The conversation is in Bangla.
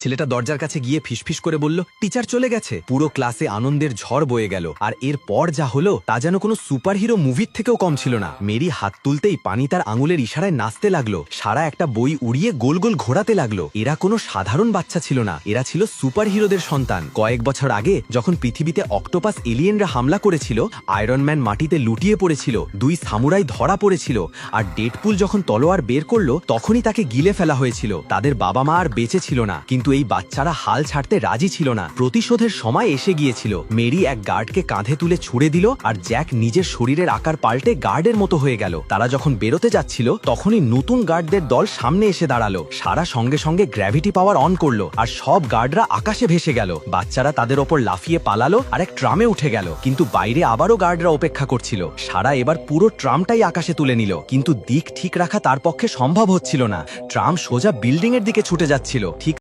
ছেলেটা দরজার কাছে গিয়ে ফিসফিস করে বলল, টিচার চলে গেছে। পুরো ক্লাসে আনন্দের ঝড় বয়ে গেল। আর এরপর যা হলো তা যেন কোনো সুপারহিরো মুভির থেকেও কম ছিল না। মেরি হাত তুলতেই পানি তার আঙুলের ইশারায় নাচতে লাগলো। সারা একটা বই উড়িয়ে গোল গোল ঘোরাতে লাগলো। এরা কোনো সাধারণ বাচ্চা ছিল না, এরা ছিল সুপারহিরোদের সন্তান। কয়েক বছর আগে যখন পৃথিবীতে অক্টোপাস এলিয়েনরা হামলা করেছিল, আয়রন ম্যান মাটিতে লুটিয়ে পড়েছিল, 2 সামুরাই ধরা পড়েছিল, আর ডেডপুল যখন তলোয়ার বের করলো তখনই তাকে গিলে ফেলা হয়েছিল। তাদের বাবা মা আর বেঁচে ছিল না, কিন্তু এই বাচ্চারা হাল ছাড়তে রাজি ছিল না। প্রতিশোধের সময় এসে গিয়েছিল। মেরি এক গার্ডকে কাঁধে তুলে ছুড়ে দিল, আর জ্যাক নিজের শরীরের আকার পাল্টে গার্ডের মতো হয়ে গেল। তারা যখন বেরোতে যাচ্ছিল তখনই নতুন গার্ডদের দল সামনে এসে দাঁড়ালো। সারা সঙ্গে সঙ্গে গ্র্যাভিটি পাওয়ার অন করলো, আর সব গার্ডরা আকাশে ভেসে গেল। বাচ্চারা তাদের ওপর লাফিয়ে পালালো আর এক ট্রামে উঠে গেল, কিন্তু বাইরে আবারও গার্ডরা অপেক্ষা করছিল। সারা এবার পুরো ট্রামটাই আকাশে তুলে নিল, কিন্তু দিক ঠিক রাখা তার পক্ষে সম্ভব হচ্ছিল না। ট্রাম সোজা বিল্ডিং এর দিকে ছুটে যাচ্ছিল। ঠিক